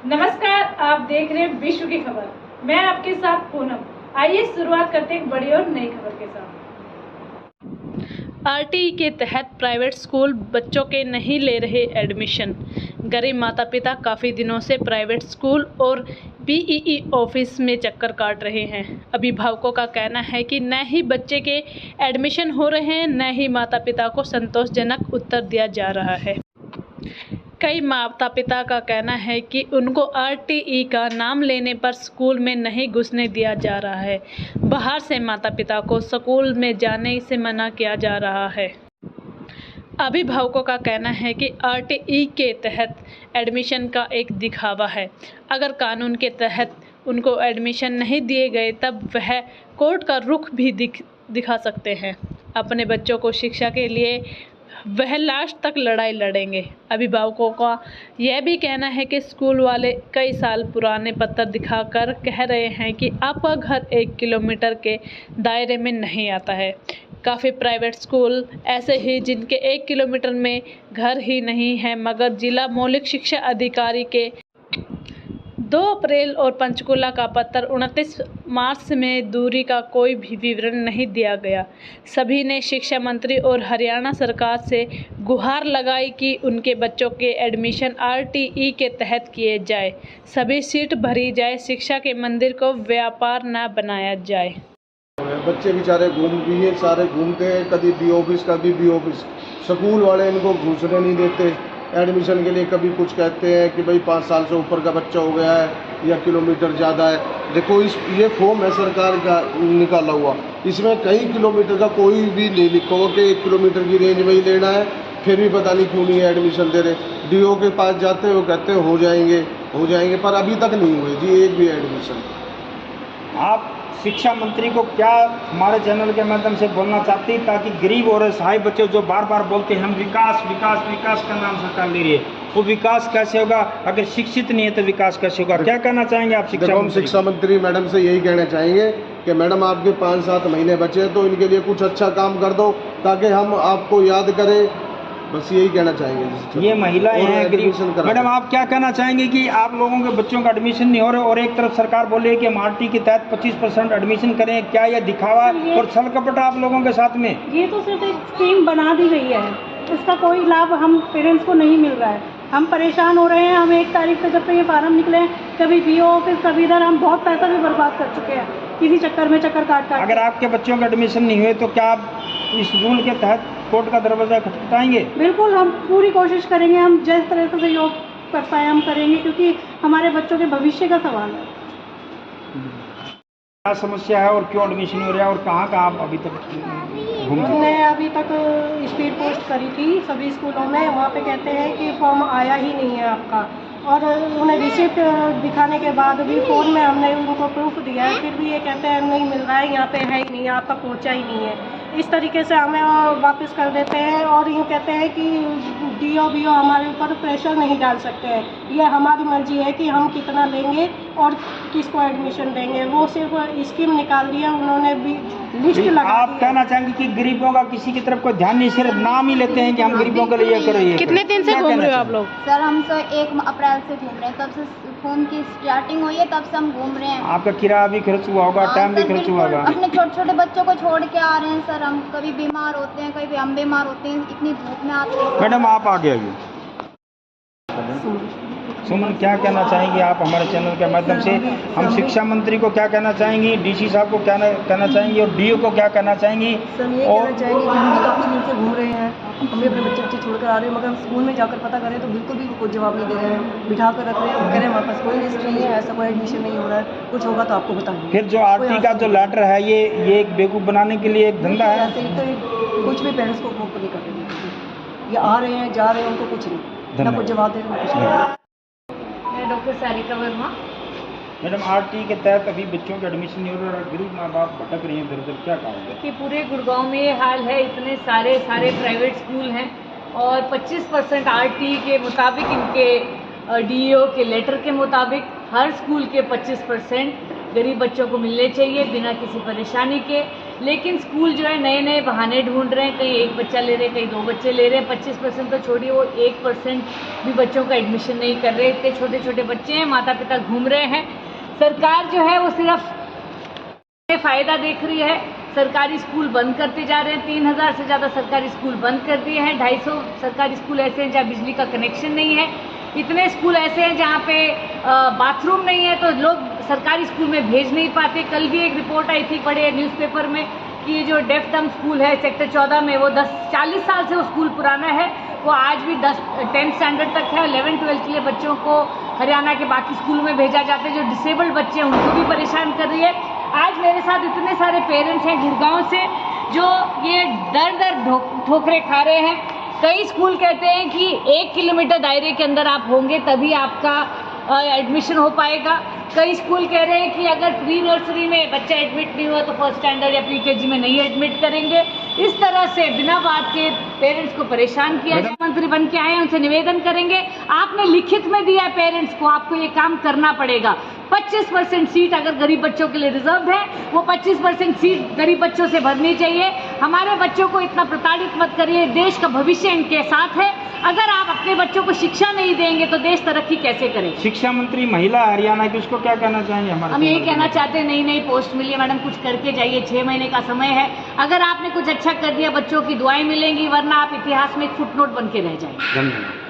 नमस्कार, आप देख रहे हैं विश्व की खबर। मैं आपके साथ पूनम। आइए शुरुआत करते हैं एक बड़ी और नई खबर के साथ। आरटीई के तहत प्राइवेट स्कूल बच्चों के नहीं ले रहे एडमिशन। गरीब माता पिता काफ़ी दिनों से प्राइवेट स्कूल और बीईई ऑफिस में चक्कर काट रहे हैं। अभिभावकों का कहना है कि न ही बच्चे के एडमिशन हो रहे हैं, न ही माता पिता को संतोषजनक उत्तर दिया जा रहा है। कई माता पिता का कहना है कि उनको आरटीई का नाम लेने पर स्कूल में नहीं घुसने दिया जा रहा है। बाहर से माता पिता को स्कूल में जाने से मना किया जा रहा है। अभिभावकों का कहना है कि आरटीई के तहत एडमिशन का एक दिखावा है। अगर कानून के तहत उनको एडमिशन नहीं दिए गए तब वह कोर्ट का रुख भी दिखा सकते हैं। अपने बच्चों को शिक्षा के लिए वह लास्ट तक लड़ाई लड़ेंगे। अभिभावकों का यह भी कहना है कि स्कूल वाले कई साल पुराने पत्र दिखाकर कह रहे हैं कि आपका घर 1 किलोमीटर के दायरे में नहीं आता है। काफ़ी प्राइवेट स्कूल ऐसे ही जिनके 1 किलोमीटर में घर ही नहीं है, मगर जिला मौलिक शिक्षा अधिकारी के 2 अप्रैल और पंचकुला का पत्र 29 मार्च में दूरी का कोई भी विवरण नहीं दिया गया। सभी ने शिक्षा मंत्री और हरियाणा सरकार से गुहार लगाई कि उनके बच्चों के एडमिशन आरटीई के तहत किए जाए, सभी सीट भरी जाए, शिक्षा के मंदिर को व्यापार न बनाया जाए। बच्चे बेचारे सारे घूमते हैं, कभी बी ऑफिस। स्कूल वाले इनको घुसने नहीं देते एडमिशन के लिए। कभी कुछ कहते हैं कि भाई 5 साल से ऊपर का बच्चा हो गया है या किलोमीटर ज़्यादा है। देखो ये फॉर्म है सरकार का निकाला हुआ, इसमें कई किलोमीटर का कोई भी नहीं लिखा हुआ कि 1 किलोमीटर की रेंज में ही लेना है। फिर भी पता नहीं क्यों नहीं एडमिशन दे रहे। डीओ के पास जाते हैं, वो कहते हैं हो जाएंगे, पर अभी तक नहीं हुए जी एक भी एडमिशन। आप शिक्षा मंत्री को क्या हमारे चैनल के माध्यम से बोलना चाहती है ताकि गरीब और असहाय बच्चे जो बार बार बोलते हैं हम विकास का नाम सरकार ले रही है, वो विकास कैसे होगा? अगर शिक्षित नहीं है तो विकास कैसे होगा? क्या कहना चाहेंगे आप शिक्षा मंत्री मैडम से यही कहना चाहेंगे कि मैडम आपके 5-7 महीने बचे हैं तो इनके लिए कुछ अच्छा काम कर दो ताकि हम आपको याद करें। बस यही कहना चाहेंगे। ये महिलाएं हैं गरीब। मैडम आप क्या कहना चाहेंगे कि आप लोगों के बच्चों का एडमिशन नहीं हो रहा और एक तरफ सरकार बोल रही है कि हम आरटी के तहत 25% एडमिशन करें? क्या यह दिखावा और छल कपट आप लोगों के साथ में? ये तो सिर्फ एक स्कीम बना दी गई है, इसका कोई लाभ हम पेरेंट्स को नहीं मिल रहा है। हम परेशान हो रहे हैं। हम 1 तारीख से जब से ये फार्म निकले हैं, कभी बीओ ऑफिस कभी इधर, हम बहुत पैसा भी बर्बाद कर चुके हैं किसी चक्कर में, चक्कर काट। अगर आपके बच्चों के एडमिशन नहीं हुए तो क्या आप इस रूल के तहत कोर्ट का दरवाजा खटखटाएंगे? बिल्कुल, हम पूरी कोशिश करेंगे। हम जिस तरह से सहयोग कर पाए हम करेंगे, क्योंकि हमारे बच्चों के भविष्य का सवाल है। क्या समस्या है और क्यों एडमिशन हो रहा है और कहाँ आप अभी तक घूम? हमने अभी तक स्पीड पोस्ट करी थी सभी स्कूलों में। वहाँ पे कहते हैं कि फॉर्म आया ही नहीं है आपका, और उन्हें रिसिप्ट दिखाने के बाद भी फ़ोन में हमने उनको प्रूफ दिया है, फिर भी ये कहते हैं नहीं मिल रहा है, यहाँ पे है ही नहीं, आपका पहुँचा ही नहीं है। इस तरीके से हमें वापस कर देते हैं और यूँ कहते हैं कि डीओ बीओ हमारे ऊपर प्रेशर नहीं डाल सकते हैं। ये हमारी मर्जी है कि हम कितना लेंगे और किसको एडमिशन देंगे। वो सिर्फ स्कीम निकाल दिया उन्होंने, भी लिस्ट लगा। आप कहना चाहेंगे कि गरीबों का किसी की तरफ कोई ध्यान नहीं, सिर्फ नाम ही लेते हैं कि हम गरीबों के लिए करें। कितने दिन से घूम रहे हो आप लोग? सर हम तो 1 अप्रैल से घूम रहे हैं, तब से फॉर्म की स्टार्टिंग हुई है तब से हम घूम रहे हैं। आपका किराया भी खर्च हुआ होगा, टाइम भी खर्च हुआ होगा। अपने छोटे बच्चों को छोड़ के आ रहे हैं सर, हम कभी बीमार होते हैं, कभी हम बीमार होते हैं, इतनी धूप में आते हैं। मैडम आप आगे आइए। सुमन क्या कहना चाहेंगी आप हमारे चैनल के माध्यम से? हम शिक्षा मंत्री को क्या कहना चाहेंगी, डीसी साहब को क्या कहना चाहेंगी और डीओ को क्या कहना चाहेंगी? सर ये कहना चाहेंगे कि हम भी काफ़ी दिन से घूम रहे हैं, हम भी अपने बच्चे छोड़कर आ रहे हैं, मगर हम स्कूल में जाकर पता करें तो बिल्कुल भी कोई जवाब नहीं दे रहे हैं। बिठा कर रख रहे हैं, कह रहे हैं हमारे पास कोई लिस्ट नहीं है, ऐसा कोई एडमिशन नहीं हो रहा है, कुछ होगा तो आपको बताएंगे। फिर जो आरटी का जो लेटर है ये एक बेवकूफ़ बनाने के लिए एक धंधा है। ऐसे ही तो कुछ भी पेरेंट्स को फोन नहीं कर रहे हैं, ये आ रहे हैं जा रहे हैं, उनको कुछ नहीं, ना कुछ जवाब दे रहे हैं, कुछ नहीं। Doctor Sarika Verma. Madam RT के तहत अभी बच्चों के एडमिशन नहीं हो रहा है, गरीब माँ बाप भटक रही हैं इधर उधर, क्या कहोगे? कि पूरे गुड़गांव में ये हाल है, इतने सारे प्राइवेट स्कूल हैं और 25% आरटी के मुताबिक, इनके डीईओ के लेटर के मुताबिक हर स्कूल के 25% गरीब बच्चों को मिलने चाहिए बिना किसी परेशानी के। लेकिन स्कूल जो है नए नए बहाने ढूंढ रहे हैं, कहीं एक बच्चा ले रहे हैं, कहीं 2 बच्चे ले रहे हैं। 25% तो छोड़िए, वो 1% भी बच्चों का एडमिशन नहीं कर रहे। इतने छोटे छोटे बच्चे हैं, माता पिता घूम रहे हैं। सरकार जो है वो सिर्फ फ़ायदा देख रही है। सरकारी स्कूल बंद करते जा रहे हैं। 3000 से ज़्यादा सरकारी स्कूल बंद कर दिए हैं। 250 सरकारी स्कूल ऐसे हैं जहाँ बिजली का कनेक्शन नहीं है। इतने स्कूल ऐसे हैं जहाँ पे बाथरूम नहीं है, तो लोग सरकारी स्कूल में भेज नहीं पाते। कल भी एक रिपोर्ट आई थी, पढ़े न्यूज़पेपर में, कि ये जो डेफ डम स्कूल है सेक्टर 14 में, वो 40 साल से वो स्कूल पुराना है, वो आज भी 10th स्टैंडर्ड तक है। 11-12 के लिए बच्चों को हरियाणा के बाकी स्कूलों में भेजा जाता है। जो डिसेबल्ड बच्चे हैं उनको भी परेशान कर रही है। आज मेरे साथ इतने सारे पेरेंट्स हैं गुड़गांव से जो ये दर ठोकरे खा रहे हैं। कई स्कूल कहते हैं कि 1 किलोमीटर दायरे के अंदर आप होंगे तभी आपका एडमिशन हो पाएगा। कई स्कूल कह रहे हैं कि अगर प्री नर्सरी में बच्चा एडमिट नहीं हुआ तो फर्स्ट स्टैंडर्ड या प्री केजी में नहीं एडमिट करेंगे। इस तरह से बिना बात के पेरेंट्स को परेशान किया जाए। मंत्री बन के आए हैं, उनसे निवेदन करेंगे, आपने लिखित में दिया है पेरेंट्स को, आपको ये काम करना पड़ेगा। 25% सीट अगर गरीब बच्चों के लिए रिजर्व है, वो 25% सीट गरीब बच्चों से भरनी चाहिए। हमारे बच्चों को इतना प्रताड़ित मत करिए, देश का भविष्य इनके साथ है। अगर आप अपने बच्चों को शिक्षा नहीं देंगे तो देश तरक्की कैसे करेगा। शिक्षा मंत्री महिला हरियाणा की, उसको क्या कहना चाहेंगे? हमारे हम यही कहना चाहते हैं, नई पोस्ट मिली है मैडम, कुछ करके जाइए। 6 महीने का समय है, अगर आपने कुछ अच्छा कर दिया बच्चों की दुआएं मिलेंगी, वरना आप इतिहास में एक फुटनोट बन के रह जाएंगे। धन्यवाद।